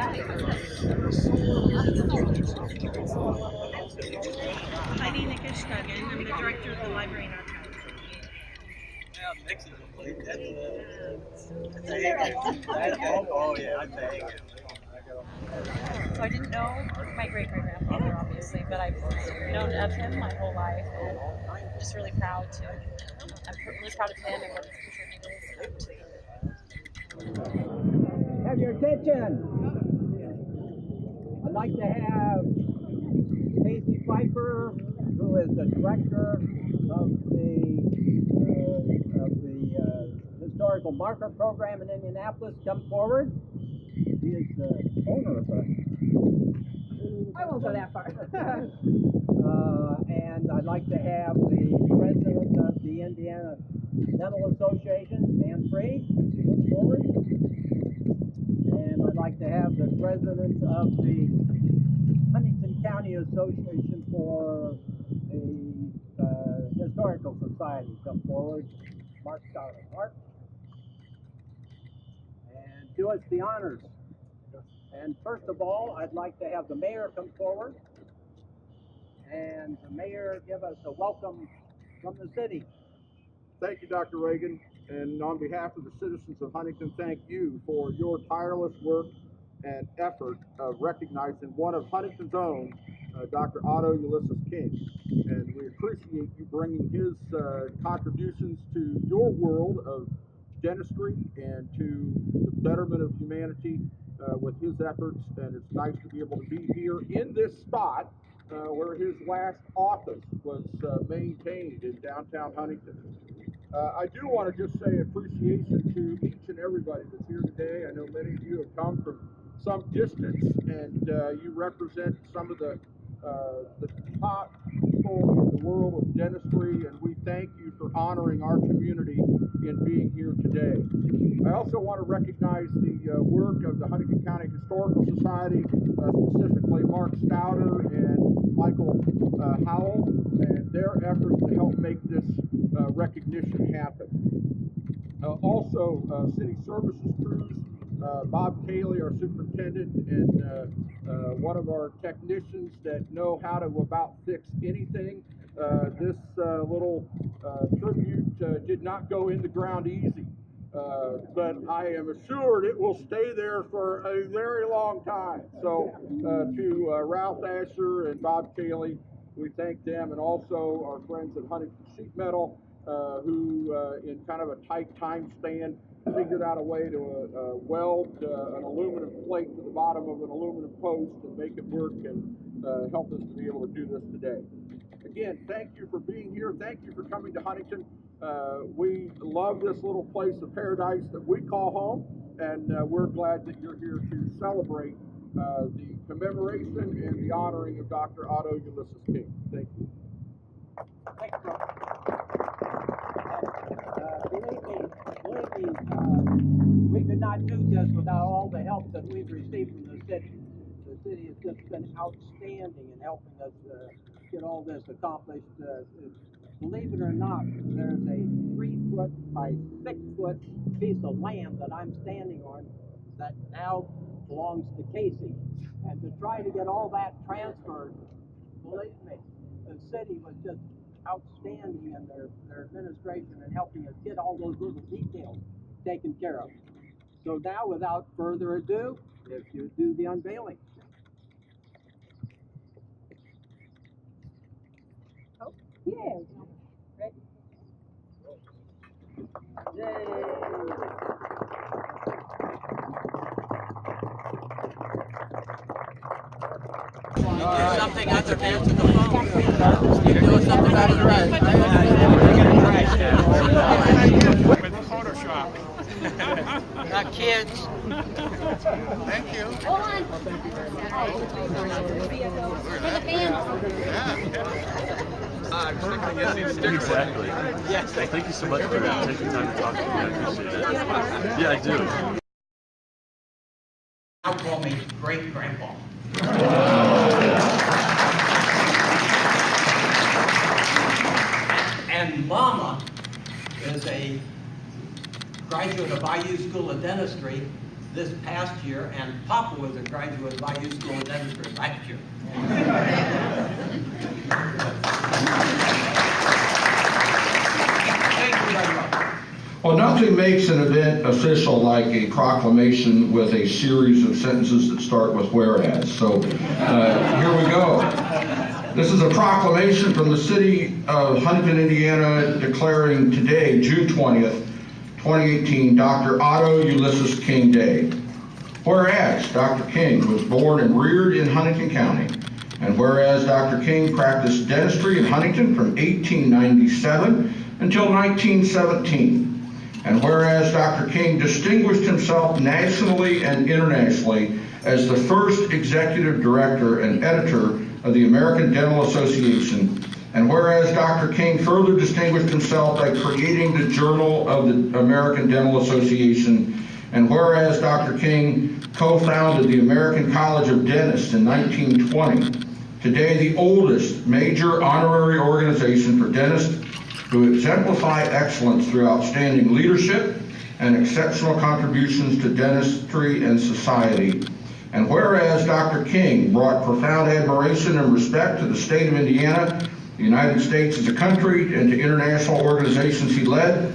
I'm the director of the Library and Archives. Oh yeah, I beg it. So I didn't know my great-great-grandfather, obviously, but I've known of him my whole life, and I'm just really proud really proud of him and what he's contributed. Have your attention. I'd like to have Casey Pfeiffer, who is the director of the Historical Marker Program in Indianapolis, come forward. He is the owner of it. I won't go that far. And I'd like to have the president of the Indiana Dental Association, Dan Freed, come forward. And I'd like to have the president of the Huntington County Association for the Historical Society come forward, Mark Schuyler. Mark? And do us the honors. And first of all, I'd like to have the mayor come forward, and the mayor give us a welcome from the city. Thank you, Dr. Reagan, and on behalf of the citizens of Huntington, thank you for your tireless work and effort of recognizing one of Huntington's own, Dr. Otto King. And we appreciate you bringing his contributions to your world of dentistry and to the betterment of humanity with his efforts. And it's nice to be able to be here in this spot where his last office was maintained in downtown Huntington. I do want to just say appreciation to each and everybody that's here today. I know many of you have come from some distance, and you represent some of the top people in the world of dentistry, and we thank you for honoring our community in being here today. I also want to recognize the work of the Huntington County Historical Society, specifically Mark Stouter and Michael Howell, and their efforts to help make this recognition happen. Also, city services crews, Bob Cayley, our superintendent, and one of our technicians that know how to about fix anything. This little tribute did not go in the ground easy, but I am assured it will stay there for a very long time. So to Ralph Asher and Bob Cayley, we thank them, and also our friends at Huntington Sheet Metal, who in kind of a tight time span figured out a way to weld an aluminum plate to the bottom of an aluminum post and make it work, and help us to be able to do this today. Again, thank you for being here. Thank you for coming to Huntington. We love this little place of paradise that we call home, and we're glad that you're here to celebrate the commemoration and the honoring of Dr. Otto King. Thank you. Thank you, believe me, we could not do this without all the help that we've received from the city. The city has just been outstanding in helping us get all this accomplished. Believe it or not, there's a 3-foot by 6-foot piece of land that I'm standing on that now belongs to Casey. And to try to get all that transferred, believe me, the city was just outstanding in their administration and helping us get all those little details taken care of. So now, without further ado, if you do the unveiling. Oh, yeah. Ready? Yay! Something other than to the phone. You're doing something other than with Photoshop. Kids. Thank you. Hold on. For the family. Exactly. Yes. Thank you so much for taking time to talk to me. I appreciate it. Yeah, I do. Now call me great grandpa. And Mama is a graduate of IU School of Dentistry this past year, and Papa was a graduate of IU School of Dentistry last year. Thank you very much. Well, nothing makes an event official like a proclamation with a series of sentences that start with whereas. So here we go. This is a proclamation from the city of Huntington, Indiana, declaring today, June 20th, 2018, Dr. Otto Ulysses King Day. Whereas Dr. King was born and reared in Huntington County, and whereas Dr. King practiced dentistry in Huntington from 1897 until 1917, and whereas Dr. King distinguished himself nationally and internationally as the first executive director and editor of the American Dental Association, and whereas Dr. King further distinguished himself by creating the Journal of the American Dental Association, and whereas Dr. King co-founded the American College of Dentists in 1920, today the oldest major honorary organization for dentists who exemplify excellence through outstanding leadership and exceptional contributions to dentistry and society. And whereas Dr. King brought profound admiration and respect to the state of Indiana, the United States as a country, and to international organizations he led,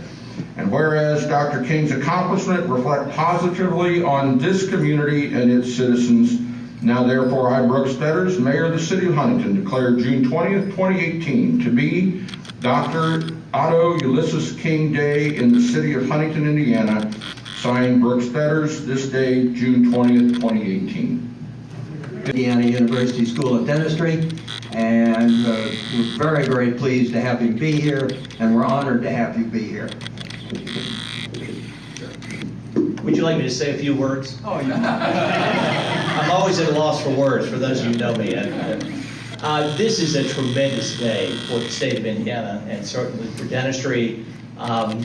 and whereas Dr. King's accomplishment reflect positively on this community and its citizens, now therefore I, Brooks Fetters, Mayor of the City of Huntington, declare June 20th, 2018 to be Dr. Otto Ulysses King Day in the city of Huntington, Indiana. Signed, Brooks Fetters, this day, June 20th, 2018. Indiana University School of Dentistry, and we're very, very pleased to have you be here, and we're honored to have you be here. Would you like me to say a few words? Oh, yeah. I'm always at a loss for words, for those of you who know me. This is a tremendous day for the state of Indiana, and certainly for dentistry.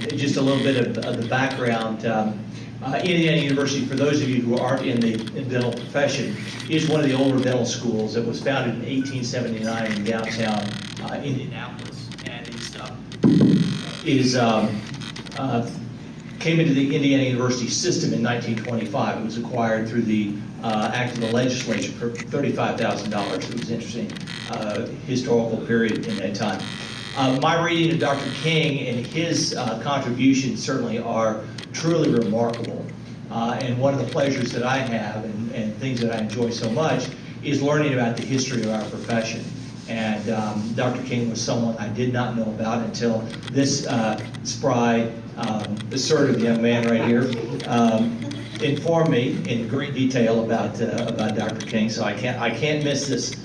Just a little bit of the background. Indiana University, for those of you who aren't in the dental profession, is one of the older dental schools that was founded in 1879 in downtown Indianapolis, and came into the Indiana University system in 1925. It was acquired through the act of the legislature for $35,000. It was an interesting historical period in that time. My reading of Dr. King and his contributions certainly are truly remarkable. And one of the pleasures that I have and things that I enjoy so much is learning about the history of our profession. And Dr. King was someone I did not know about until this spry, assertive young man right here informed me in great detail about Dr. King. So I can't miss this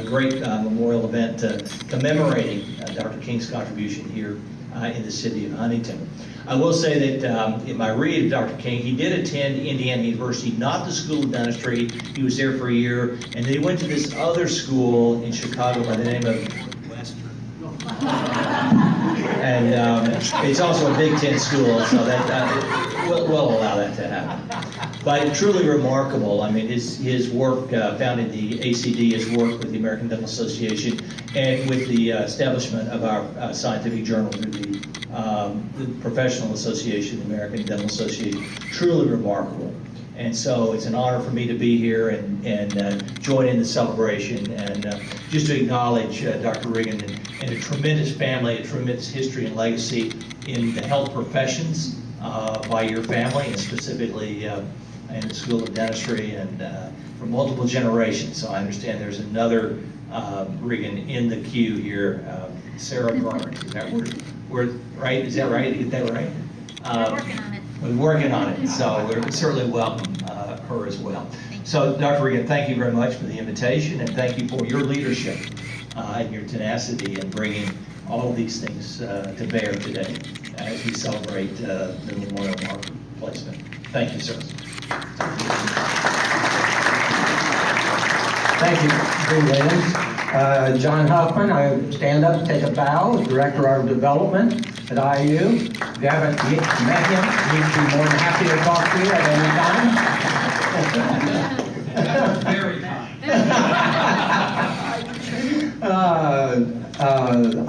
great memorial event commemorating Dr. King's contribution here in the city of Huntington. I will say that in my read of Dr. King, he did attend Indiana University, not the School of Dentistry. He was there for a year, and then he went to this other school in Chicago by the name of Western. And it's also a Big Ten school, so that we'll allow that to happen. But truly remarkable. I mean, his work founded the F.A.C.D, his work with the American Dental Association, and with the establishment of our scientific journal through the Professional Association, the American Dental Association. Truly remarkable. And so it's an honor for me to be here and join in the celebration, and just to acknowledge Dr. Riggin and a tremendous family, a tremendous history and legacy in the health professions by your family, and specifically in the School of Dentistry, and for multiple generations. So I understand there's another Riggin in the queue here, Sarah Burns. Is that right? Is that right? Is that right? We're working on it. We're working on it, so we're certainly welcome her as well. So, Dr. Riggin, thank you very much for the invitation, and thank you for your leadership and your tenacity in bringing all of these things to bear today as we celebrate the memorial marker placement. Thank you, sir. Thank you, Dean Williams. John Huffman, I stand up, take a bow, Director of Development at IU. If you haven't met him, he'd be more than happy to talk to you at any time. Very kind.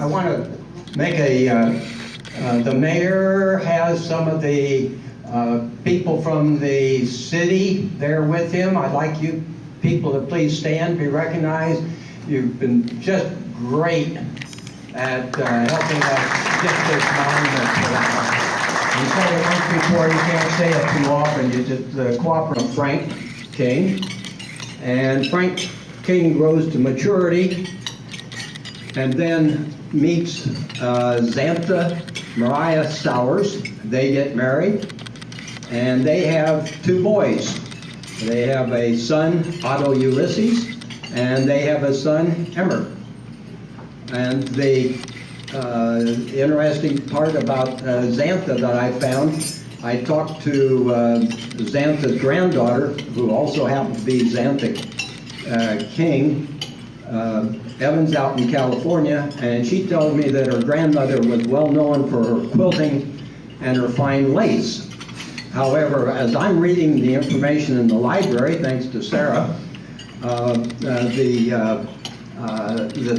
I want to make the mayor has some of the People from the city there with him, I'd like you people to please stand, be recognized. You've been just great at helping us get this monument put out. You said it once before, you can't say it too often, you just cooperate. Frank King. And Frank King grows to maturity and then meets Xantha Mariah Stowers. They get married and they have 2 boys. They have a son, Otto Ulysses, and they have a son, Emmer. And the interesting part about Xantha that I found, I talked to Xantha's granddaughter, who also happened to be Xantha King, Evans out in California, and she told me that her grandmother was well known for her quilting and her fine lace. However, as I'm reading the information in the library, thanks to Sarah, the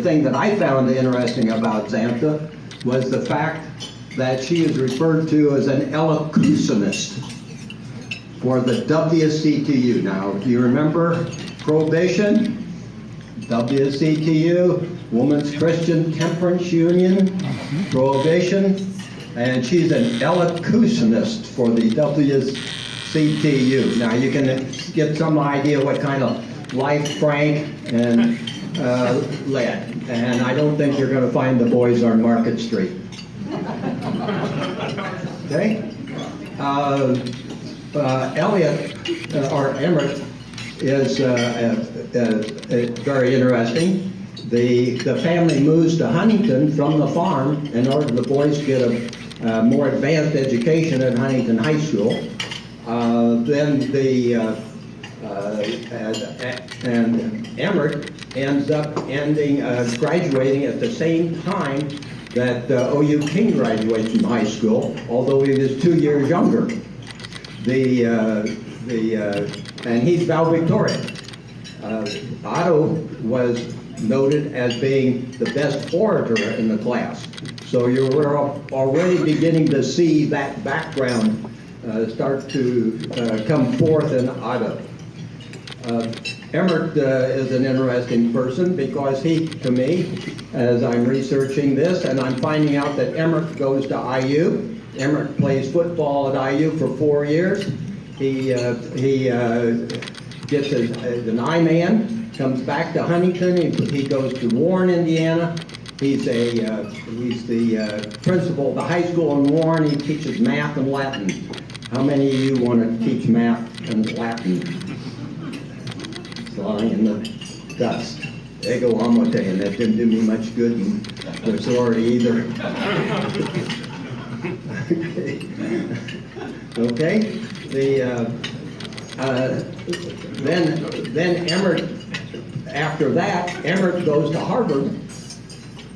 thing that I found interesting about Xantha was the fact that she is referred to as an elocutionist for the WCTU. Now, do you remember Prohibition? WCTU, Women's Christian Temperance Union, Prohibition, and she's an elocutionist for the WCTU. Now, you can get some idea what kind of life Frank and led, and I don't think you're going to find the boys on Market Street. Okay? Elliot, or Emmert, is very interesting. The family moves to Huntington from the farm in order the boys to get a more advanced education at Huntington High School. And Emmert ends up graduating at the same time that O.U. King graduates from high school, although he was 2 years younger. And he's valedictorian. Otto was noted as being the best orator in the class. So you were already beginning to see that background start to come forth in Otto. Emmert is an interesting person because he, to me, as I'm researching this, and I'm finding out that Emmert goes to IU. Emmert plays football at IU for 4 years. He gets an I-man, comes back to Huntington. He goes to Warren, Indiana. He's the principal of the high school in Warren. He teaches math and Latin. How many of you want to teach math and Latin? Flying in the dust. Ego amote, and that didn't do me much good in the sorority either. Okay. Then Emmert, after that, Emmert goes to Harvard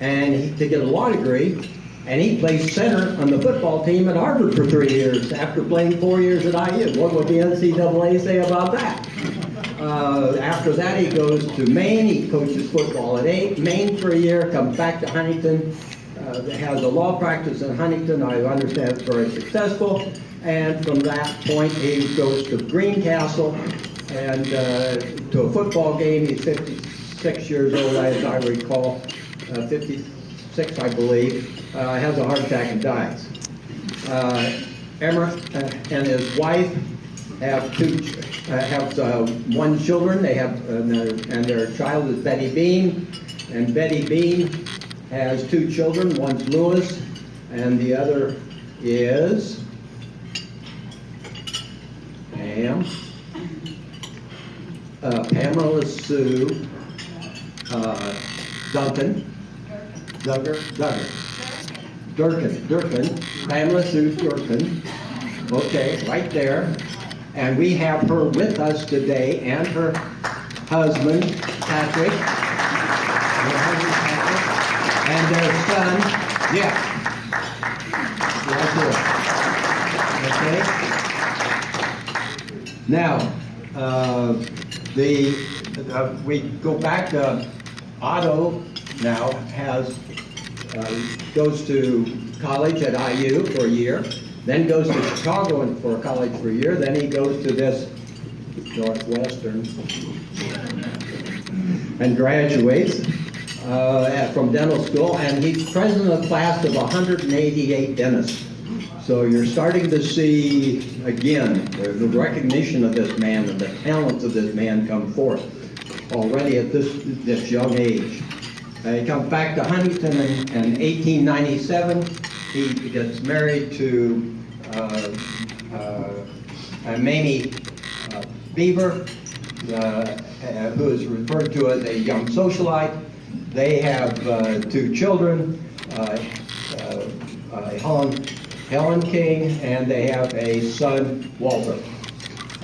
and to get a law degree, and he plays center on the football team at Harvard for 3 years after playing 4 years at IU. What would the NCAA say about that? After that, he goes to Maine. He coaches football at Maine for a year, comes back to Huntington, has a law practice in Huntington. I understand it's very successful. And from that point, he goes to Greencastle and to a football game. He's 56 years old, as I recall, 56, I believe. Has a heart attack and dies. Emmert and his wife have one children. They have, and their child is Betty Bean, and Betty Bean has 2 children. One's Lewis, and the other is Pamela Sue Durkin, Pamela Sue Durkin. Okay, right there. And we have her with us today, and her husband, Patrick, and their son, Jeff. Right there. Okay. Now, we go back to Otto. Now goes to college at IU for a year. then goes to Chicago and for college for a year. Then he goes to this Northwestern and graduates from dental school, and he's president of a class of 188 dentists. So you're starting to see, again, the recognition of this man and the talents of this man come forth already at this young age. He comes back to Huntington in 1897. He gets married to Mamie Beaver, who is referred to as a young socialite. They have 2 children, Helen King, and they have a son, Walter.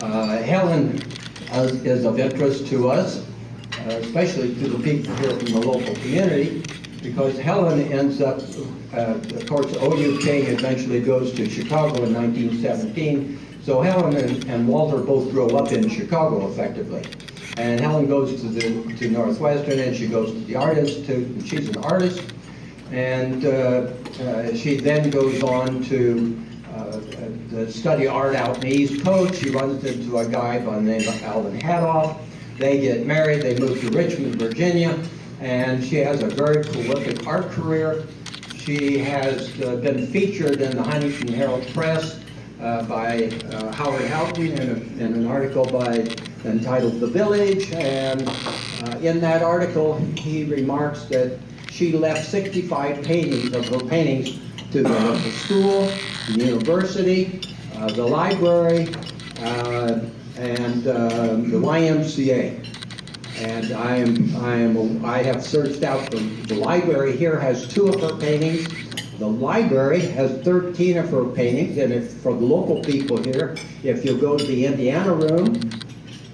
Helen is of interest to us, especially to the people here from the local community, because Helen ends up, of course, Otto King eventually goes to Chicago in 1917, so Helen and Walter both grow up in Chicago effectively. And Helen goes to Northwestern, and she goes to the artist, she's an artist, and she then goes on to study art out in the East Coast. She runs into a guy by the name of Alvin Hadoff. They get married, they move to Richmond, Virginia, and she has a very prolific art career. She has been featured in the Huntington Herald Press by Howard Houghton in an article entitled The Village, and in that article he remarks that she left 65 paintings of her paintings to the local school, the university, the library, and the YMCA. And I have searched out the library here has 2 of her paintings. The library has 13 of her paintings, and for the local people here, if you go to the Indiana room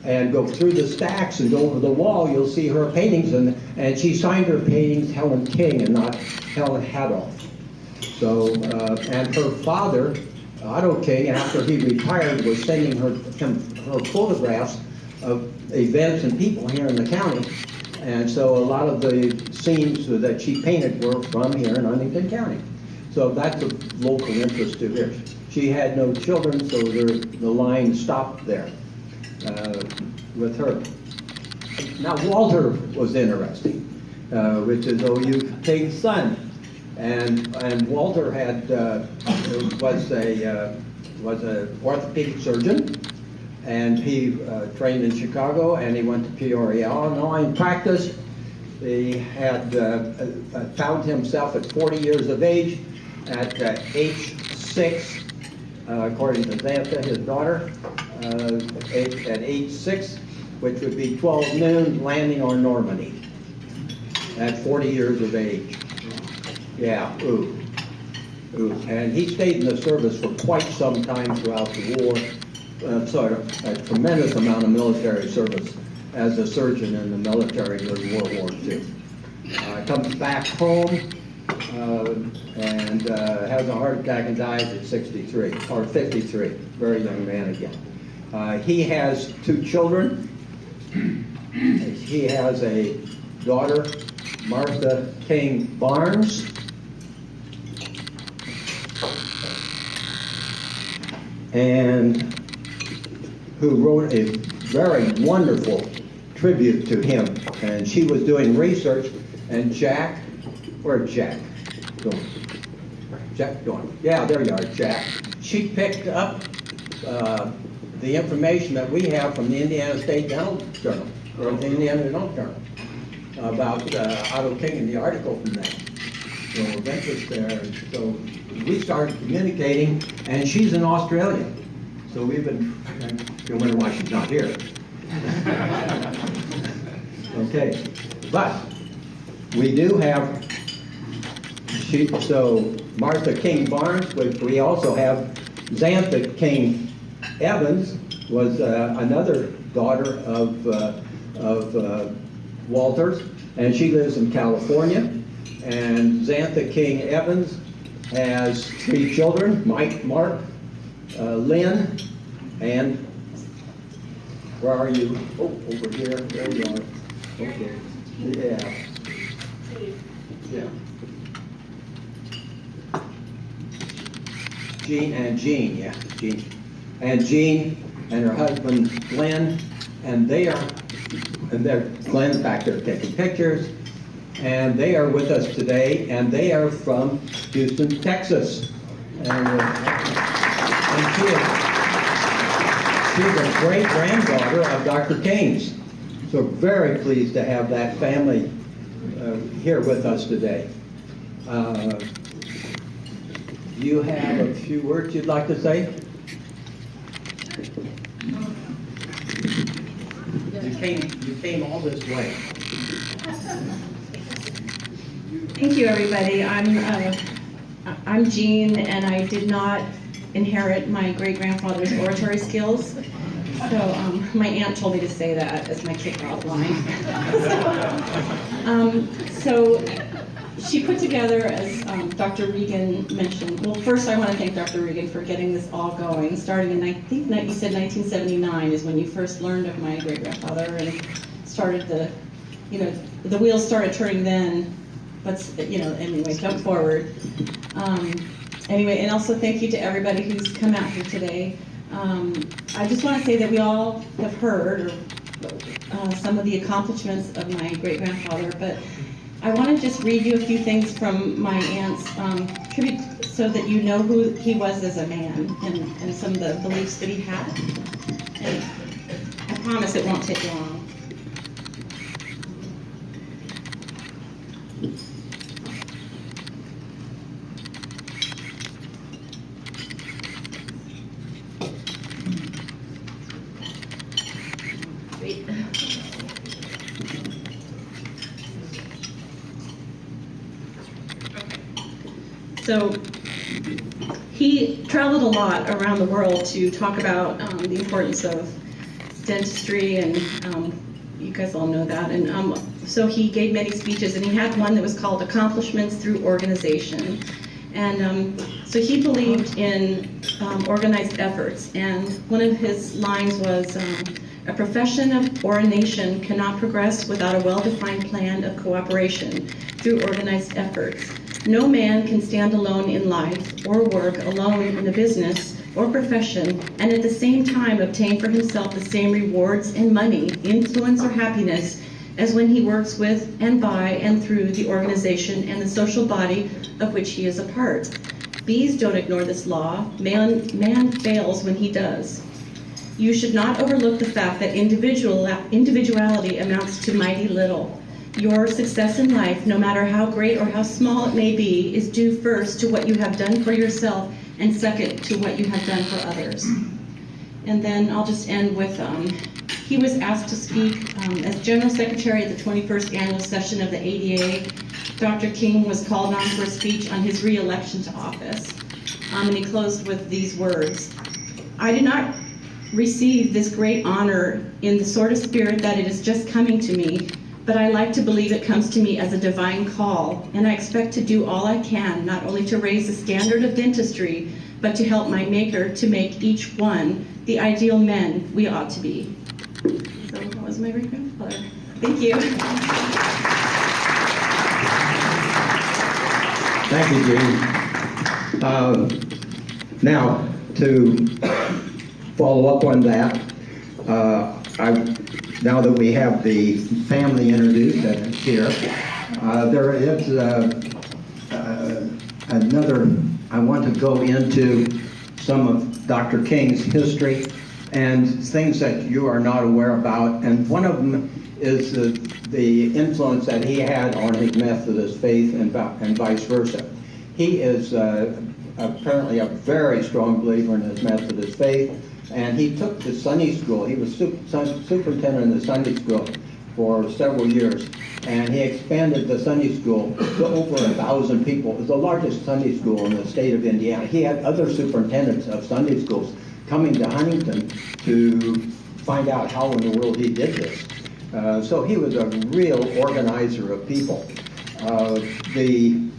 and go through the stacks and go over the wall, you'll see her paintings, and she signed her paintings Helen King and not Helen Hadoff. So, and her father, Otto King, after he retired, was sending her photographs of events and people here in the county. And so a lot of the scenes that she painted were from here in Huntington County. So that's of local interest to her. She had no children, so the line stopped there with her. Now Walter was interesting, which is O.U. King's son. And Walter was an orthopedic surgeon, and he trained in Chicago, and he went to Peoria, Illinois, and practiced. He had found himself at 40 years of age at age 6, according to Xantha, his daughter, at age 6, which would be 12 noon, landing on Normandy at 40 years of age. Yeah, ooh. And he stayed in the service for quite some time throughout the war, sort of a tremendous amount of military service as a surgeon in the military during World War II. Comes back home and has a heart attack and dies at 63, or 53, very young man again. He has 2 children. He has a daughter, Martha King Barnes, and who wrote a very wonderful tribute to him. And she was doing research, and Jack, where's Jack going? Jack going? Yeah, there you are, Jack. She picked up the information that we have from the Indiana State Dental Journal, or the Indiana Dental Journal, about Otto King and the article from that. So of interest there. So we started communicating, and she's in Australia. So we've been, you'll wonder why she's not here. Okay, but we do have, so Martha King Barnes, which we also have Xantha King Evans, was another daughter of Walter's, and she lives in California. And Xantha King Evans has 3 children, Mike, Mark, Lynn, and where are you? Oh, over here. There you are. Okay. Yeah. Yeah. Jean and her husband Glenn, and Glenn's back there taking pictures, and they are with us today, and they are from Houston, Texas. And she's a great-granddaughter of Dr. King's. So very pleased to have that family here with us today. Do you have a few words you'd like to say? You came all this way. Thank you, everybody. I'm Jean, and I did not inherit my great-grandfather's oratory skills. So my aunt told me to say that as my kickoff line. So she put together, as Dr. Regan mentioned, well, first I want to thank Dr. Regan for getting this all going, starting in, I think you said 1979 is when you first learned of my great-grandfather, and started the wheels started turning then, but, anyway, jump forward. Anyway, and also thank you to everybody who's come out here today. I just want to say that we all have heard some of the accomplishments of my great-grandfather, but I want to just read you a few things from my aunt's tribute so that you know who he was as a man and some of the beliefs that he had. And I promise it won't take long. So he traveled a lot around the world to talk about the importance of dentistry, and you guys all know that. And so he gave many speeches, and he had one that was called Accomplishments Through Organization. And so he believed in organized efforts, and one of his lines was, a profession or a nation cannot progress without a well-defined plan of cooperation through organized efforts. No man can stand alone in life or work alone in a business or profession and at the same time obtain for himself the same rewards and money, influence, or happiness as when he works with and by and through the organization and the social body of which he is a part. Bees don't ignore this law. Man fails when he does. You should not overlook the fact that individuality amounts to mighty little. Your success in life, no matter how great or how small it may be, is due first to what you have done for yourself and second to what you have done for others. And then I'll just end with, he was asked to speak as General Secretary at the 21st Annual Session of the ADA. Dr. King was called on for a speech on his re-election to office. And he closed with these words: I do not receive this great honor in the sort of spirit that it is just coming to me, but I like to believe it comes to me as a divine call, and I expect to do all I can, not only to raise the standard of dentistry, but to help my Maker to make each one the ideal men we ought to be. So that was my great-grandfather. Thank you. Thank you, Jean. Now, to follow up on that, now that we have the family introduced here, there is I want to go into some of Dr. King's history and things that you are not aware about. And one of them is the influence that he had on his Methodist faith and vice versa. He is apparently a very strong believer in his Methodist faith. And he took the Sunday school. He was superintendent in the Sunday school for several years. And he expanded the Sunday school to over 1,000 people. It was the largest Sunday school in the state of Indiana. He had other superintendents of Sunday schools coming to Huntington to find out how in the world he did this. So he was a real organizer of people. The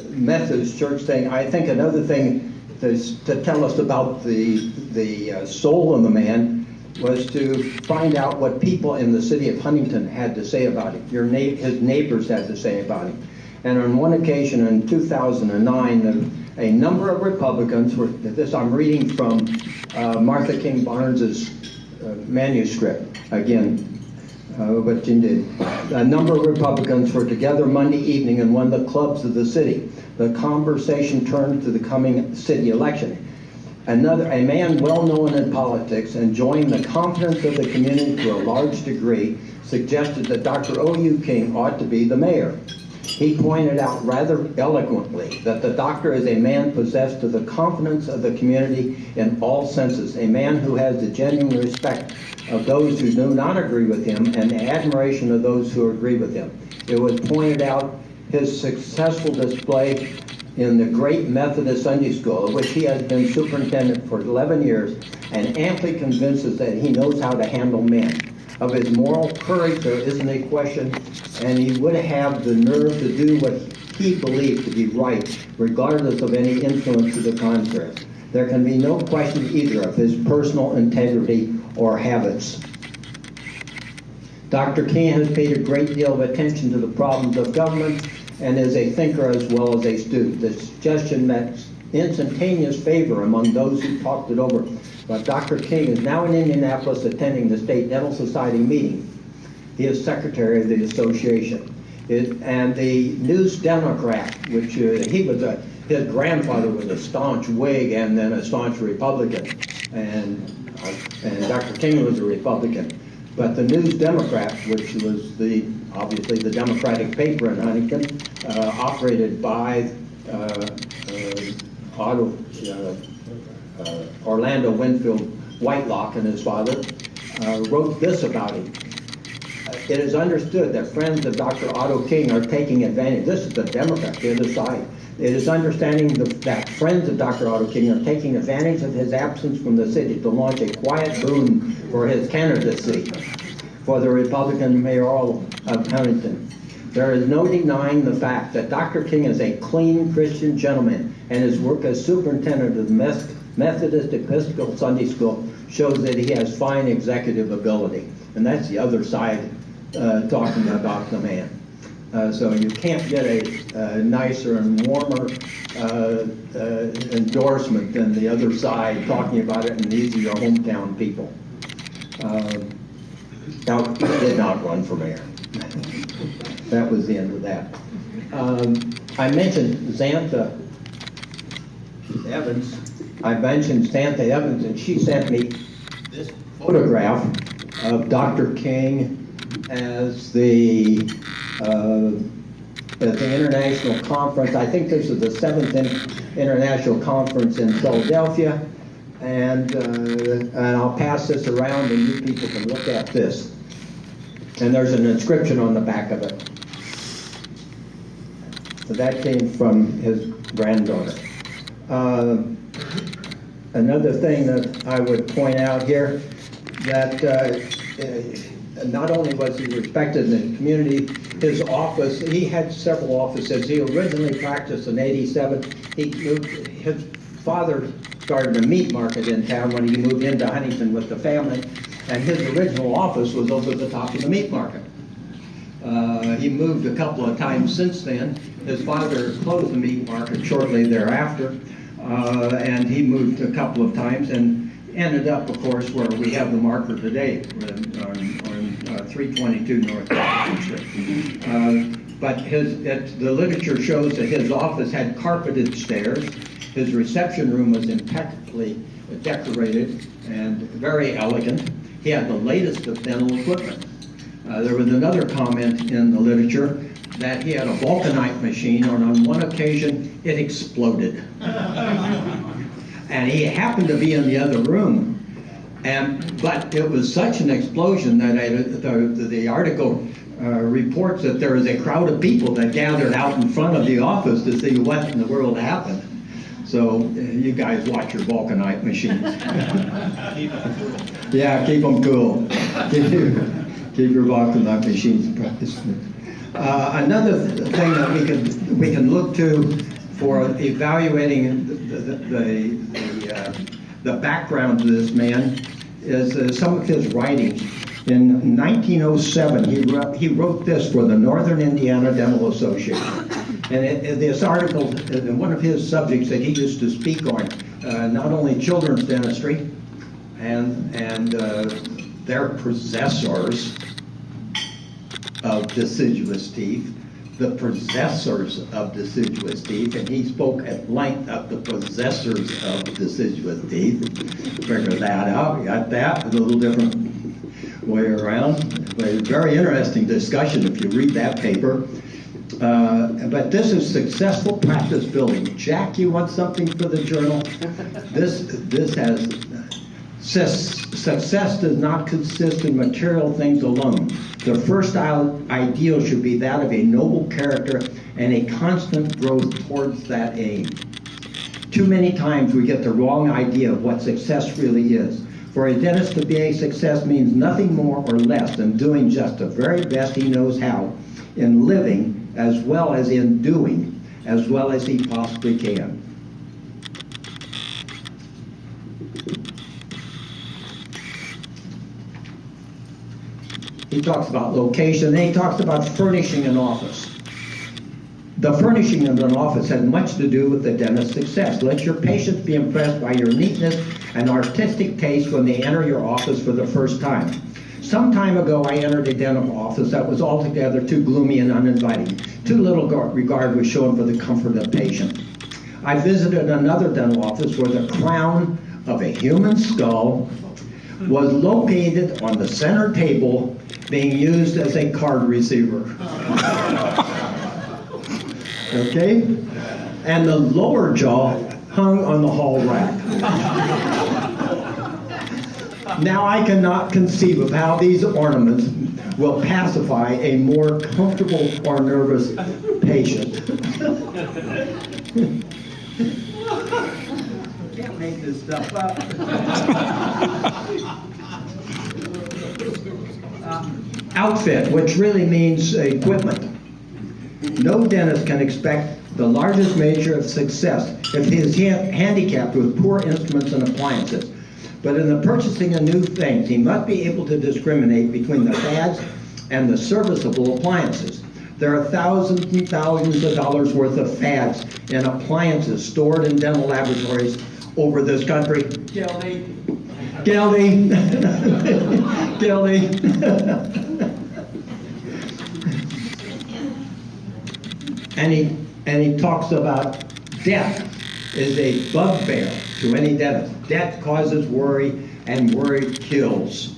Methodist Church thing, I think another thing to tell us about the soul of the man was to find out what people in the city of Huntington had to say about him. His neighbors had to say about him. And on one occasion in 2009, a number of Republicans were, this I'm reading from Martha King Barnes's manuscript, again, but indeed. A number of Republicans were together Monday evening in one of the clubs of the city. The conversation turned to the coming city election. A man well known in politics, enjoying the confidence of the community to a large degree, suggested that Dr. O.U. King ought to be the mayor. He pointed out rather eloquently that the doctor is a man possessed of the confidence of the community in all senses, a man who has the genuine respect of those who do not agree with him and the admiration of those who agree with him. It was pointed out his successful display in the great Methodist Sunday School, of which he has been superintendent for 11 years, and amply convinces that he knows how to handle men. Of his moral courage, there isn't a question, and he would have the nerve to do what he believed to be right, regardless of any influence to the contrary. There can be no question either of his personal integrity or habits. Dr. King has paid a great deal of attention to the problems of government and is a thinker as well as a student. The suggestion met instantaneous favor among those who talked it over. But Dr. King is now in Indianapolis attending the State Dental Society meeting. He is secretary of the association. And the News Democrat, which his grandfather was a staunch Whig and then a staunch Republican, and Dr. King was a Republican. But the News Democrat, which was obviously the Democratic paper in Huntington, operated by Orlando Winfield Whitelock and his father, wrote this about him. It is understood that friends of Dr. Otto King are taking advantage. This is the Democrat, the other side. It is understanding that friends of Dr. Otto King are taking advantage of his absence from the city to launch a quiet boom for his candidacy for the Republican mayoral of Huntington. There is no denying the fact that Dr. King is a clean Christian gentleman, and his work as superintendent of the Methodist Episcopal Sunday School shows that he has fine executive ability. And that's the other side talking about the man. So you can't get a nicer and warmer endorsement than the other side talking about it, and these are your hometown people. Now, he did not run for mayor. That was the end of that. I mentioned Xantha Evans. And she sent me this photograph of Dr. King as the international conference. I think this is the 7th International Conference in Philadelphia. And I'll pass this around and you people can look at this. And there's an inscription on the back of it. So that came from his granddaughter. Another thing that I would point out here, that not only was he respected in the community, his office, he had several offices. He originally practiced in '87. His father started a meat market in town when he moved into Huntington with the family, and his original office was over the top of the meat market. He moved a couple of times since then. His father closed the meat market shortly thereafter, and he moved a couple of times and ended up, of course, where we have the marker today, on 322 North Washington Street. But the literature shows that his office had carpeted stairs. His reception room was impeccably decorated and very elegant. He had the latest of dental equipment. There was another comment in the literature that he had a vulcanite machine, and on one occasion it exploded. And he happened to be in the other room, but it was such an explosion that the article reports that there was a crowd of people that gathered out in front of the office to see what in the world happened. So you guys watch your vulcanite machines. Yeah, keep them cool. Keep your vulcanite machines practiced. Another thing that we can look to for evaluating the background of this man is some of his writings. In 1907, he wrote this for the Northern Indiana Dental Association. And this article, one of his subjects that he used to speak on, not only children's dentistry and their possessors of deciduous teeth, the possessors of deciduous teeth, and he spoke at length of the possessors of deciduous teeth. Figure that out, you got that, a little different way around. But a very interesting discussion if you read that paper. But this is successful practice building. Jack, you want something for the journal? This has success does not consist in material things alone. The first ideal should be that of a noble character and a constant growth towards that aim. Too many times we get the wrong idea of what success really is. For a dentist to be a success means nothing more or less than doing just the very best he knows how in living as well as in doing as well as he possibly can. He talks about location, and he talks about furnishing an office. The furnishing of an office has much to do with the dentist's success. Let your patients be impressed by your neatness and artistic taste when they enter your office for the first time. Some time ago, I entered a dental office that was altogether too gloomy and uninviting. Too little regard was shown for the comfort of the patient. I visited another dental office where the crown of a human skull was located on the center table, being used as a card receiver. Okay? And the lower jaw hung on the hall rack. Now I cannot conceive of how these ornaments will pacify a more comfortable or nervous patient. Can't make this stuff up. Outfit, which really means equipment. No dentist can expect the largest measure of success if he is handicapped with poor instruments and appliances. But in the purchasing of new things, he must be able to discriminate between the fads and the serviceable appliances. There are thousands and thousands of dollars worth of fads and appliances stored in dental laboratories over this country. Gildy. And he talks about debt is a bugbear to any dentist. Debt causes worry, and worry kills.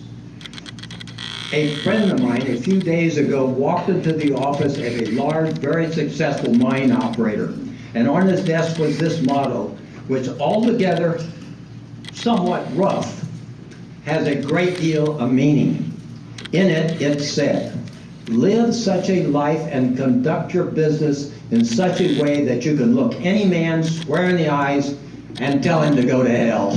A friend of mine a few days ago walked into the office of a large, very successful mine operator, and on his desk was this motto, which altogether somewhat rough, has a great deal of meaning. In it, it said, "Live such a life and conduct your business in such a way that you can look any man square in the eyes and tell him to go to hell."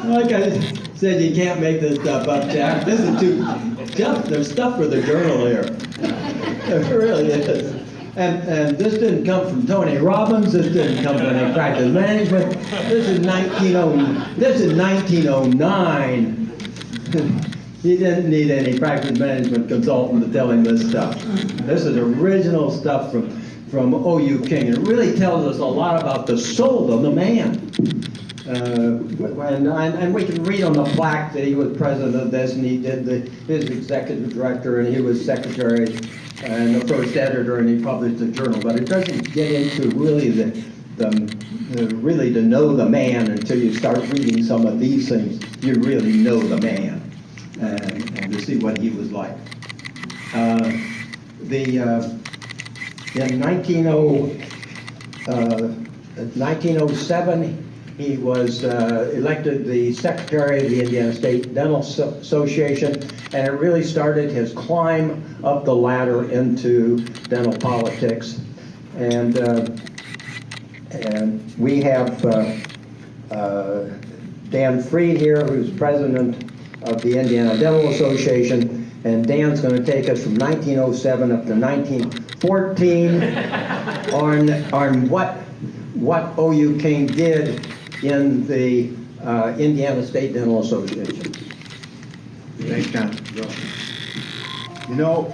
Like I said, you can't make this stuff up, Jack. This is there's stuff for the journal here. It really is. And this didn't come from Tony Robbins. This didn't come from any practice management. This is 1909. He didn't need any practice management consultant to tell him this stuff. This is original stuff from O.U. King. It really tells us a lot about the soul of the man. And we can read on the plaque that he was president of this, and he did his executive director, and he was secretary and the first editor, and he published the journal. But it doesn't get into really really to know the man until you start reading some of these things. You really know the man and to see what he was like. In 1907, he was elected the secretary of the Indiana State Dental Association, and it really started his climb up the ladder into dental politics. And we have Dan Freed here, who's president of the Indiana Dental Association, and Dan's going to take us from 1907 up to 1914 on what O.U. King did in the Indiana State Dental Association. Thanks, John. You know,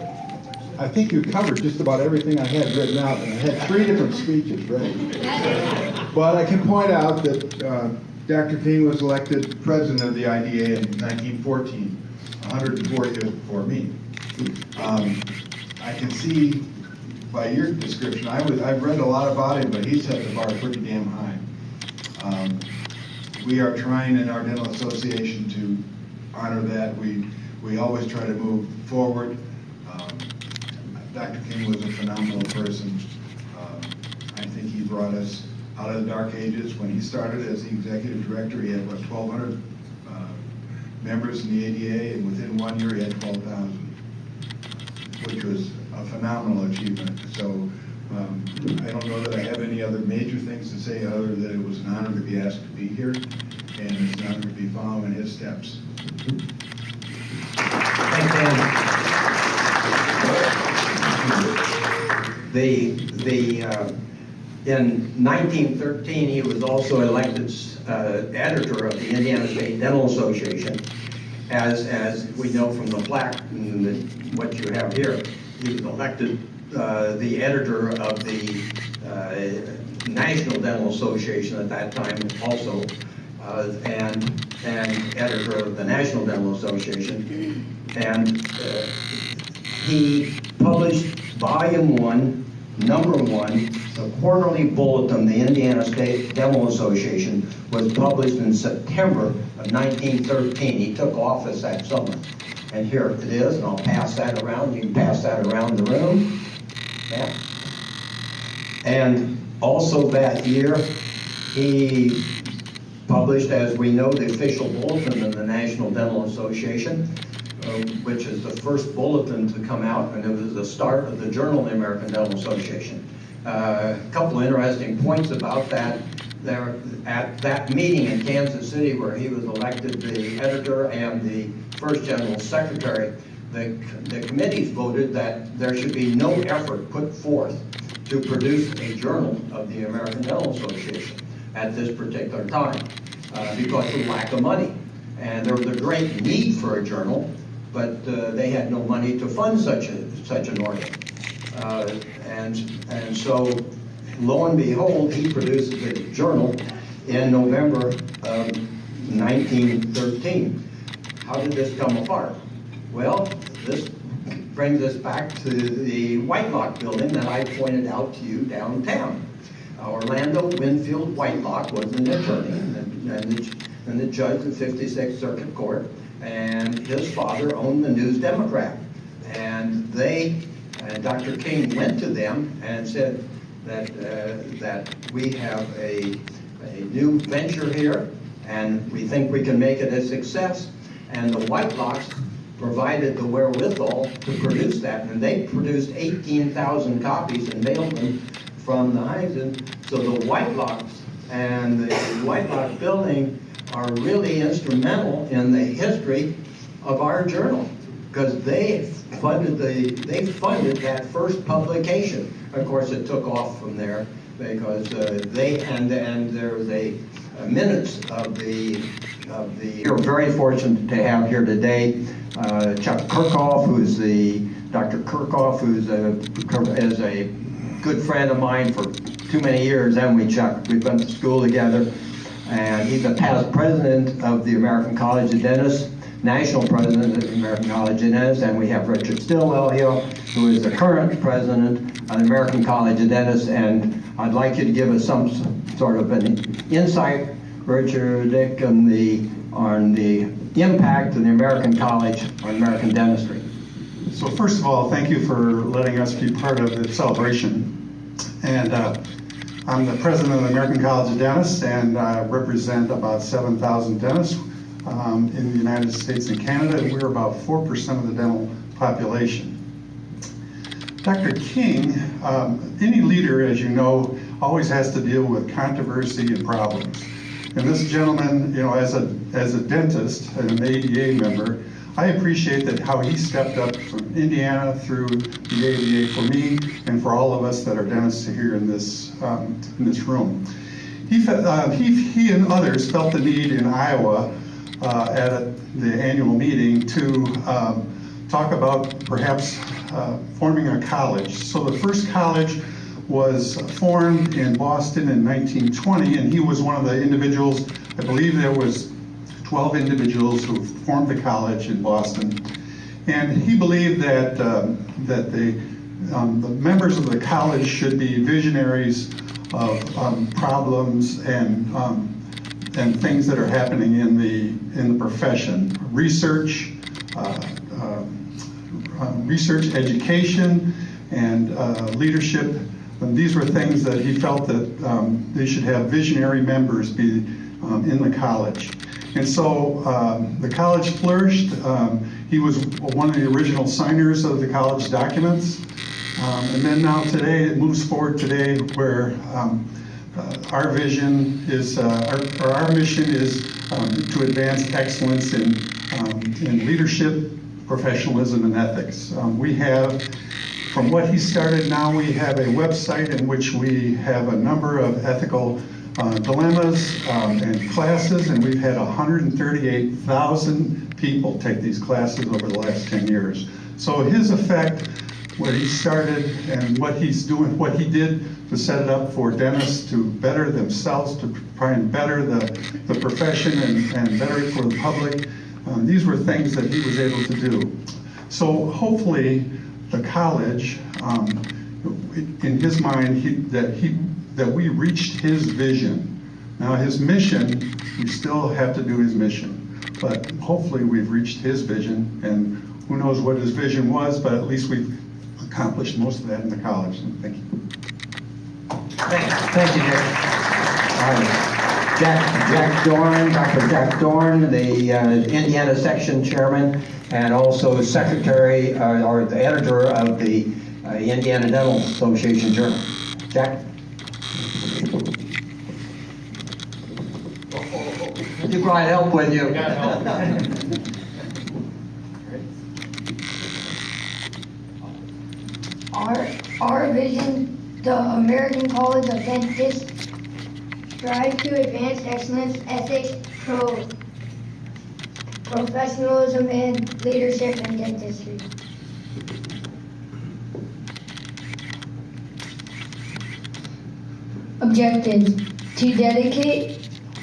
I think you covered just about everything I had written out, and I had 3 different speeches ready. But I can point out that Dr. King was elected president of the IDA in 1914, 104 years before me. I can see by your description, I've read a lot about him, but he set the bar pretty damn high. We are trying in our dental association to honor that. We always try to move forward. Dr. King was a phenomenal person. I think he brought us out of the dark ages. When he started as the executive director, he had, 1,200 members in the ADA, and within 1 year he had 12,000, which was a phenomenal achievement. So I don't know that I have any other major things to say other than it was an honor to be asked to be here, and it's an honor to be following his steps. Thanks, Dan. In 1913, he was also elected editor of the Indiana State Dental Association. As we know from the plaque and what you have here, he was elected the editor of the National Dental Association at that time also, and editor of the National Dental Association. And he published Volume 1, Number 1, the Quarterly Bulletin, the Indiana State Dental Association, was published in September of 1913. He took office that summer. And here it is, and I'll pass that around. You can pass that around the room. Yeah. And also that year, he published, as we know, the official bulletin of the National Dental Association, which is the first bulletin to come out, and it was the start of the Journal of the American Dental Association. A couple of interesting points about that. There, at that meeting in Kansas City where he was elected the editor and the first general secretary, the committees voted that there should be no effort put forth to produce a journal of the American Dental Association at this particular time because of lack of money. And there was a great need for a journal, but they had no money to fund such an organ. And so, lo and behold, he produces a journal in November of 1913. How did this come apart? Well, this brings us back to the Whitelock building that I pointed out to you downtown. Orlando Winfield Whitelock was an attorney and the judge of the 56th Circuit Court, and his father owned the News Democrat. And Dr. King went to them and said that we have a new venture here, and we think we can make it a success. And the Whitelocks provided the wherewithal to produce that, and they produced 18,000 copies and mailed them from the Huntington. So the Whitelocks and the Whitelock building are really instrumental in the history of our journal, because they funded that first publication. Of course, it took off from there because there was a minutes of the. We're very fortunate to have here today Chuck Kirchhoff, Dr. Kirchhoff, who's is a good friend of mine for too many years, haven't we, Chuck? We've been to school together. And he's the past president of the American College of Dentists, national president of the American College of Dentists, and we have Richard Stillwell here, who is the current president of the American College of Dentists. And I'd like you to give us some sort of an insight, Richard, Dick, on the impact of the American College on American dentistry. So first of all, thank you for letting us be part of the celebration. And I'm the president of the American College of Dentists, and I represent about 7,000 dentists in the United States and Canada, and we're about 4% of the dental population. Dr. King, any leader, as you know, always has to deal with controversy and problems. And this gentleman, as a dentist and an ADA member, I appreciate how he stepped up from Indiana through the ADA for me and for all of us that are dentists here in this room. He and others felt the need in Iowa at the annual meeting to talk about perhaps forming a college. So the first college was formed in Boston in 1920, and he was one of the individuals. I believe there was 12 individuals who formed the college in Boston, and he believed that the members of the college should be visionaries of problems and things that are happening in the profession, research, education, and leadership. And these were things that he felt that they should have visionary members be in the college. And so the college flourished. He was one of the original signers of the college documents. And then now today, it moves forward today where our vision is, our mission is to advance excellence in leadership, professionalism, and ethics. We have, from what he started now, we have a website in which we have a number of ethical dilemmas and classes, and we've had 138,000 people take these classes over the last 10 years. So his effect, what he started and what he's doing, what he did to set it up for dentists to better themselves, to try and better the profession and better it for the public, these were things that he was able to do. So hopefully the college, in his mind, that we reached his vision. Now his mission, we still have to do his mission, but hopefully we've reached his vision, and who knows what his vision was, but at least we've accomplished most of that in the college. So thank you. Thank you, Dick. Jack Dorn, Dr. Jack Dorn, the Indiana section chairman, and also secretary or the editor of the Indiana Dental Association Journal. Jack? You brought help with you. Our vision, the American College of Dentists, strive to advance excellence, ethics, professionalism, and leadership in dentistry. Objectives: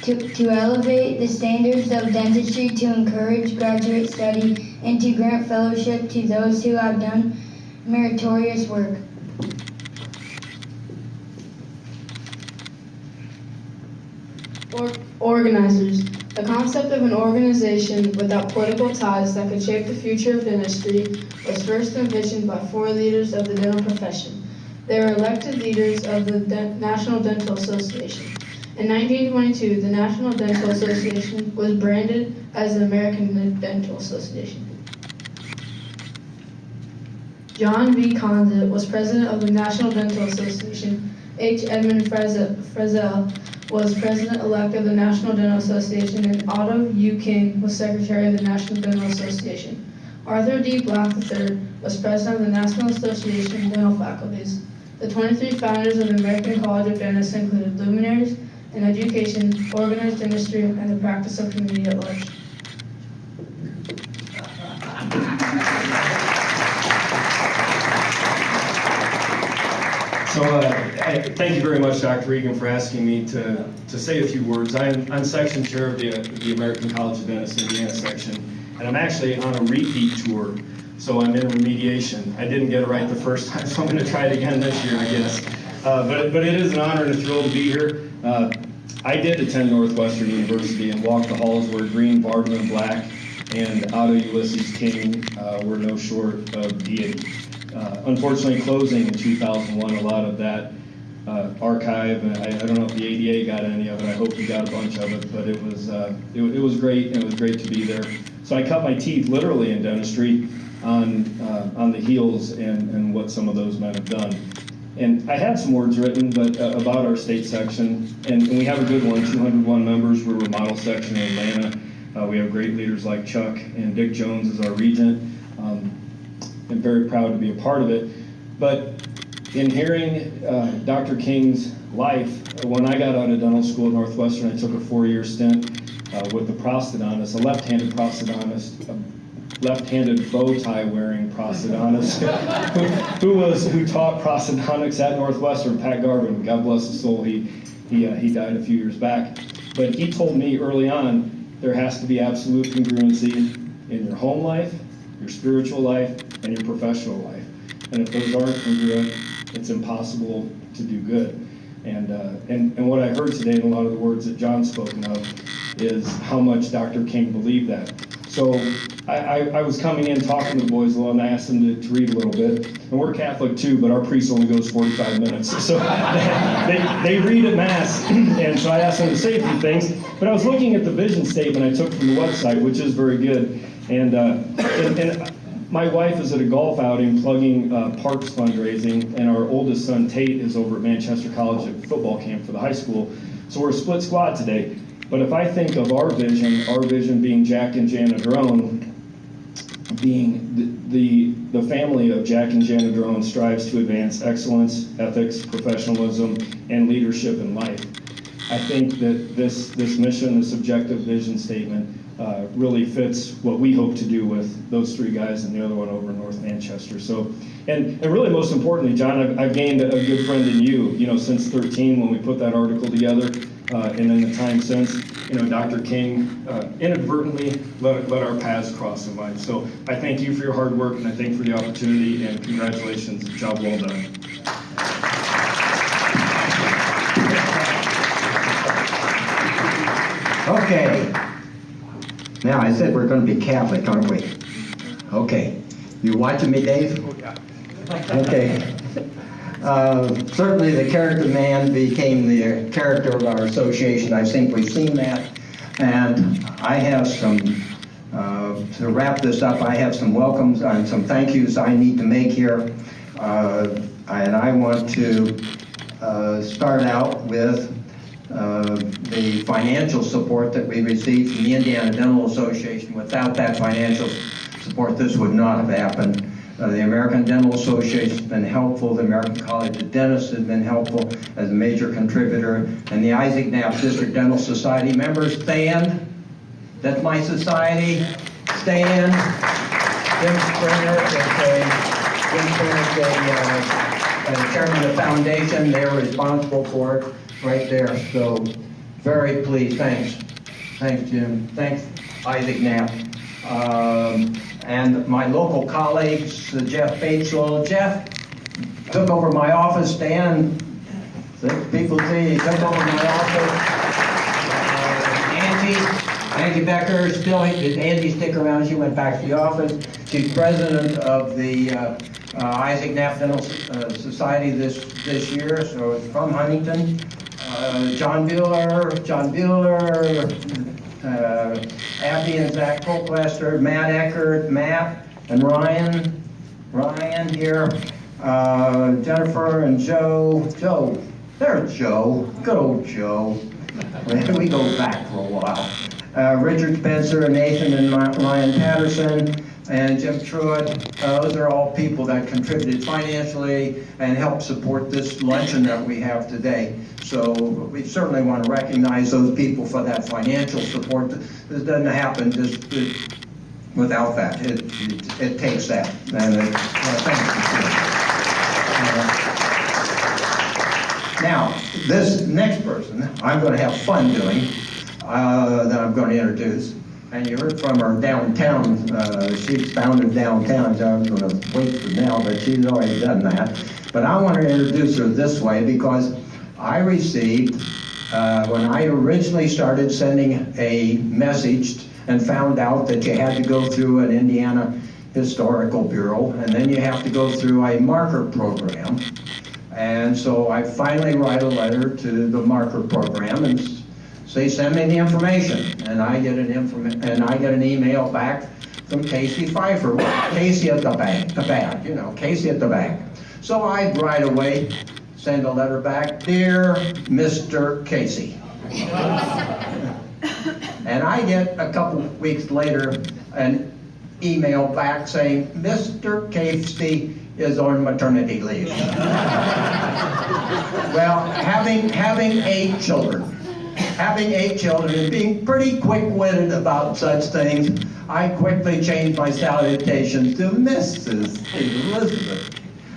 to elevate the standards of dentistry, to encourage graduate study, and to grant fellowship to those who have done meritorious work. Organizers. The concept of an organization without political ties that could shape the future of dentistry was first envisioned by 4 leaders of the dental profession. They were elected leaders of the National Dental Association. In 1922, the National Dental Association was branded as the American Dental Association. John V. Condit was president of the National Dental Association. H. Edmund Frizzell was president-elect of the National Dental Association, and Otto U. King was secretary of the National Dental Association. Arthur D. Black III was president of the National Association of Dental Faculties. The 23 founders of the American College of Dentists included luminaries in education, organized dentistry, and the practice of community at large. So thank you very much, Dr. Regan, for asking me to say a few words. I'm section chair of the American College of Dentists Indiana section, and I'm actually on a repeat tour, so I'm in remediation. I didn't get it right the first time, so I'm going to try it again this year, I guess. But it is an honor and a thrill to be here. I did attend Northwestern University and walk the halls where Green, Barton, and Black and Otto Ulysses King were no short of deity. Unfortunately, closing in 2001, a lot of that archive, I don't know if the ADA got any of it, I hope we got a bunch of it, but it was great, and it was great to be there. So I cut my teeth literally in dentistry on the heels and what some of those men have done. And I had some words written about our state section, and we have a good one, 201 members. We're a model section in Atlanta. We have great leaders like Chuck, and Dick Jones is our regent. I'm very proud to be a part of it. But in hearing Dr. King's life, when I got out of dental school at Northwestern, I took a 4-year stint with a prosthodontist, a left-handed prosthodontist, a left-handed bow tie wearing prosthodontist who taught prosthodontics at Northwestern, Pat Garvin. God bless his soul. He died a few years back. But he told me early on, there has to be absolute congruency in your home life, your spiritual life, and your professional life. And if those aren't congruent, it's impossible to do good. And what I heard today in a lot of the words that John's spoken of is how much Dr. King believed that. So I was coming in talking to the boys a lot, and I asked them to read a little bit. And we're Catholic too, but our priest only goes 45 minutes. So they read at Mass, and so I asked them to say a few things. But I was looking at the vision statement I took from the website, which is very good. And my wife is at a golf outing plugging parks fundraising, and our oldest son, Tate, is over at Manchester College at football camp for the high school. So we're a split squad today. But if I think of our vision being Jack and Janet Drone, being the family of Jack and Janet Drone strives to advance excellence, ethics, professionalism, and leadership in life. I think that this mission, this objective vision statement, really fits what we hope to do with those three guys and the other one over in North Manchester. So, and really most importantly, John, I've gained a good friend in you, since 13 when we put that article together, and in the time since, Dr. King inadvertently let our paths cross in life. So I thank you for your hard work, and I thank you for the opportunity, and congratulations, job well done. Okay. Now, I said we're going to be Catholic, aren't we? Okay. You watching me, Dave? Okay. Certainly the character man became the character of our association. I think we've seen that. And I have some, to wrap this up, I have some welcomes and some thank yous I need to make here. And I want to start out with the financial support that we received from the Indiana Dental Association. Without that financial support, this would not have happened. The American Dental Association has been helpful. The American College of Dentists has been helpful as a major contributor. And the Isaac Knapp District Dental Society members, stand. That's my society. Stand. Jim Springer is chairman of the foundation. They're responsible for it right there. So very pleased. Thanks. Thanks, Jim. Thanks, Isaac Knapp. And my local colleagues, Jeff Bateswell. Jeff took over my office, Dan. People see he took over my office. Angie Becker, still, did Angie stick around? She went back to the office. She's president of the Isaac Knapp Dental Society this year, so it's from Huntington. John Bueller, Abby and Zach Colclaster, Matt Eckert, Matt and Ryan here, Jennifer and Joe, there's Joe, good old Joe. We go back for a while. Richard Spencer, Nathan and Ryan Patterson, and Jim Truitt. Those are all people that contributed financially and helped support this luncheon that we have today. So we certainly want to recognize those people for that financial support. This doesn't happen just without that. It takes that. And thank you. Now, this next person, I'm going to have fun doing, that I'm going to introduce. And you heard from her downtown. She's founded downtown. So I'm going to wait for now, but she's already done that. But I want to introduce her this way because I received, when I originally started sending a message and found out that you had to go through an Indiana Historical Bureau, and then you have to go through a marker program. And so I finally write a letter to the marker program and say, send me the information. And I get an email back from Casey Pfeiffer. Casey at the bank, Casey at the bank. So I right away send a letter back, dear Mr. Casey. And I get a couple weeks later an email back saying, Mr. Casey is on maternity leave. Well, having 8 children, having 8 children and being pretty quick-witted about such things, I quickly changed my salutation to Mrs. Elizabeth.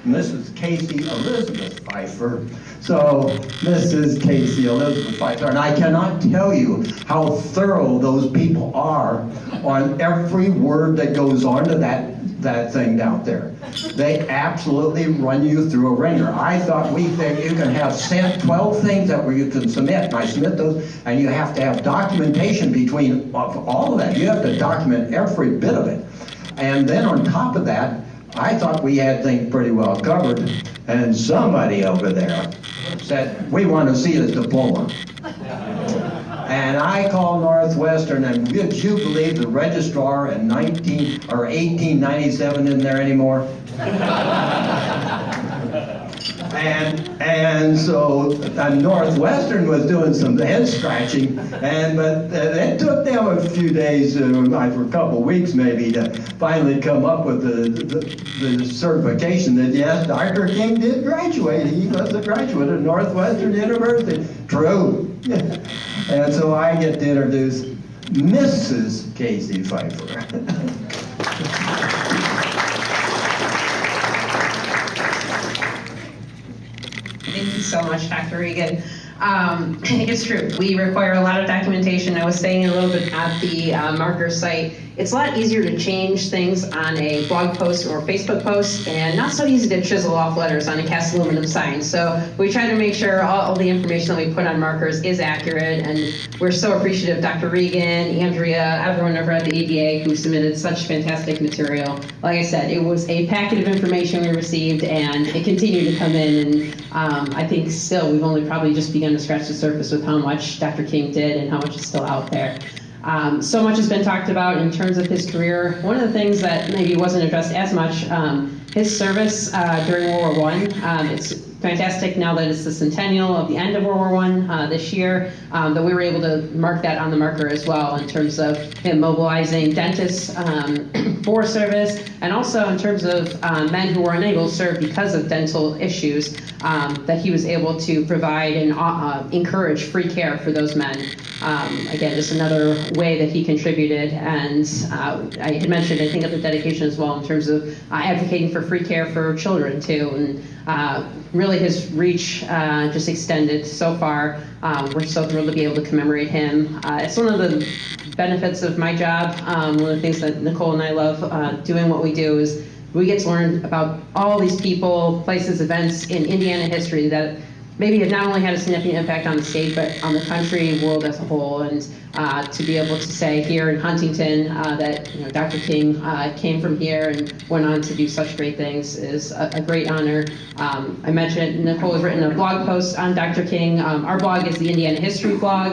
Mrs. Casey Elizabeth Pfeiffer. So, Mrs. Casey Elizabeth Pfeiffer. And I cannot tell you how thorough those people are on every word that goes on to that thing down there. They absolutely run you through a ringer. I thought you can have 12 things that you can submit, and I submit those, and you have to have documentation between all of that. You have to document every bit of it. And then on top of that, I thought we had things pretty well covered, and somebody over there said, we want to see the diploma. And I called Northwestern, and would you believe the registrar in 1897 isn't there anymore? And so Northwestern was doing some head scratching, but it took them a few days, for a couple of weeks maybe, to finally come up with the certification that yes, Dr. King did graduate. He was a graduate of Northwestern University. True. And so I get to introduce Mrs. Casey Pfeiffer. Thank you so much, Dr. Regan. It's true. We require a lot of documentation. I was saying a little bit at the marker site. It's a lot easier to change things on a blog post or Facebook post, and not so easy to chisel off letters on a cast aluminum sign. So we try to make sure all the information that we put on markers is accurate, and we're so appreciative of Dr. Regan, Andrea, everyone over at the ADA who submitted such fantastic material. Like I said, it was a packet of information we received, and it continued to come in, and I think still we've only probably just begun to scratch the surface with how much Dr. King did and how much is still out there. So much has been talked about in terms of his career. One of the things that maybe wasn't addressed as much, his service during World War I. It's fantastic now that it's the centennial of the end of World War I this year, that we were able to mark that on the marker as well in terms of him mobilizing dentists for service, and also in terms of men who were unable to serve because of dental issues, that he was able to provide and encourage free care for those men. Again, just another way that he contributed, and I had mentioned, I think, at the dedication as well, in terms of advocating for free care for children too, and really his reach just extended so far. We're so thrilled to be able to commemorate him. It's one of the benefits of my job. One of the things that Nicole and I love doing what we do is we get to learn about all these people, places, events in Indiana history that maybe have not only had a significant impact on the state, but on the country, world as a whole. And to be able to say here in Huntington that Dr. King came from here and went on to do such great things is a great honor. I mentioned Nicole has written a blog post on Dr. King. Our blog is the Indiana History blog.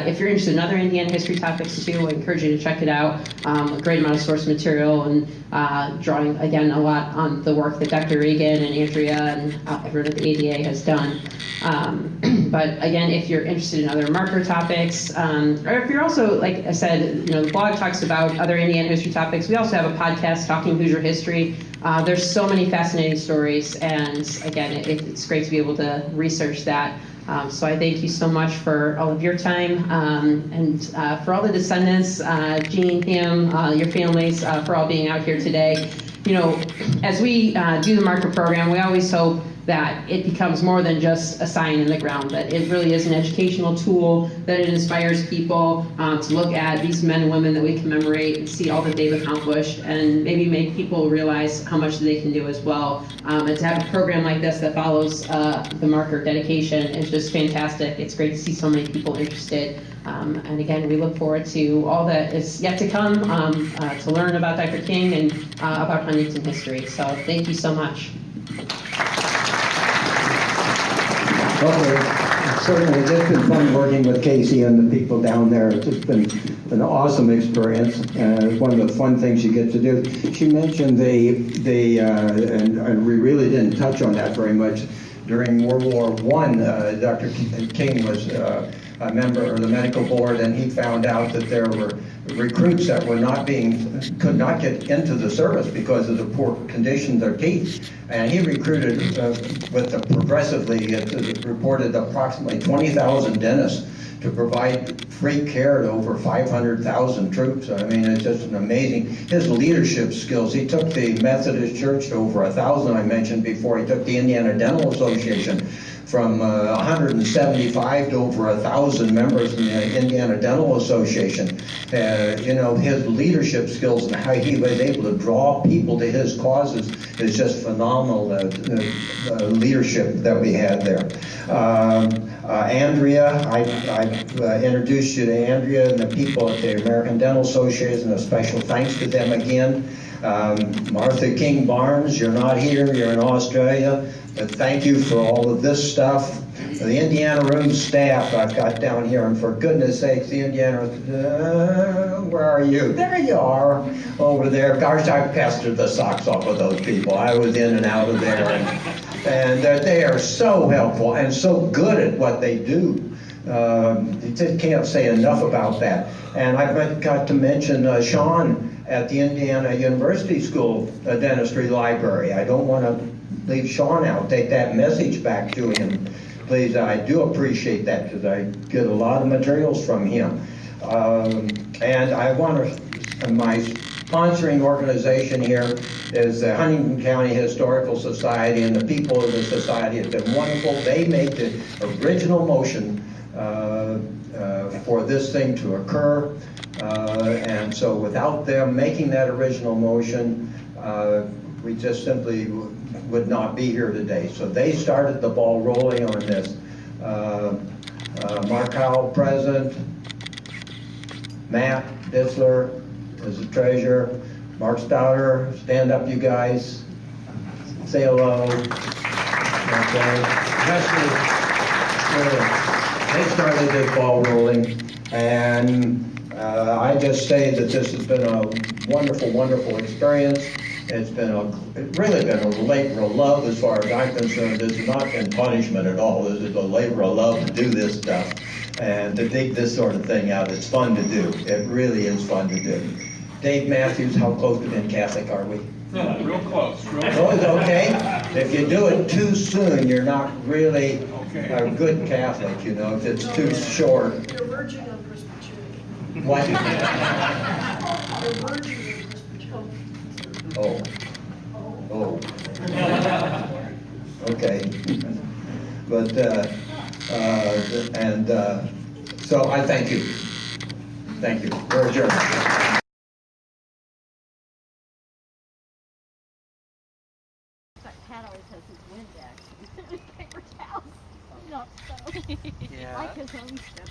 If you're interested in other Indiana history topics too, I encourage you to check it out. A great amount of source material, and drawing again a lot on the work that Dr. Regan and Andrea and everyone at the ADA has done. But again, if you're interested in other marker topics, or if you're also, like I said, the blog talks about other Indiana history topics. We also have a podcast, Talking Hoosier History. There's so many fascinating stories, and again, it's great to be able to research that. So I thank you so much for all of your time, and for all the descendants, Jean, Pam, your families, for all being out here today. As we do the marker program, we always hope that it becomes more than just a sign in the ground, that it really is an educational tool, that it inspires people to look at these men and women that we commemorate and see all that they've accomplished, and maybe make people realize how much they can do as well. And to have a program like this that follows the marker dedication is just fantastic. It's great to see so many people interested. And again, we look forward to all that is yet to come to learn about Dr. King and about Huntington history. So thank you so much. Okay, certainly it's been fun working with Casey and the people down there. It's just been an awesome experience, and it's one of the fun things you get to do. She mentioned and we really didn't touch on that very much. During World War I, Dr. King was a member of the medical board, and he found out that there were recruits that could not get into the service because of the poor condition of their teeth. And he recruited, with the progressively, reported approximately 20,000 dentists to provide free care to over 500,000 troops. I mean, it's just an amazing, his leadership skills. He took the Methodist Church to over 1,000, I mentioned before. He took the Indiana Dental Association from 175 to over 1,000 members in the Indiana Dental Association. You know, his leadership skills and how he was able to draw people to his causes is just phenomenal leadership that we had there. Andrea, I've introduced you to Andrea and the people at the American Dental Association. A special thanks to them again. Martha King Barnes, you're not here, you're in Australia, but thank you for all of this stuff. The Indiana Room staff I've got down here, and for goodness sakes, the Indiana, where are you? There you are, over there. Gosh, I pestered the socks off of those people. I was in and out of there, and they are so helpful and so good at what they do. You just can't say enough about that. And I've got to mention Sean at the Indiana University School Dentistry Library. I don't want to leave Sean out. Take that message back to him, please. I do appreciate that because I get a lot of materials from him. And I want to, my sponsoring organization here is the Huntington County Historical Society, and the people of the society have been wonderful. They made the original motion for this thing to occur. And so without them making that original motion, we just simply would not be here today. So they started the ball rolling on this. Mark Howell, president. Matt Ditzler is the treasurer. Mark Stouter, stand up, you guys. Say hello. Okay. They started this ball rolling, and I just say that this has been a wonderful, wonderful experience. It's really been a labor of love as far as I'm concerned. This has not been punishment at all. This is a labor of love to do this stuff and to dig this sort of thing out. It's fun to do. It really is fun to do. Dave Matthews, how close to being Catholic are we? Yeah, real close. Okay. If you do it too soon, you're not really a good Catholic, you know, if it's too short. You're verging on Presbyterian. What? You're verging on Presbyterian. Oh. Okay. But, so I thank you. Thank you. We're adjourned. Pat always has his Windex. Paper towels. Not so. Yeah. Like his own stuff.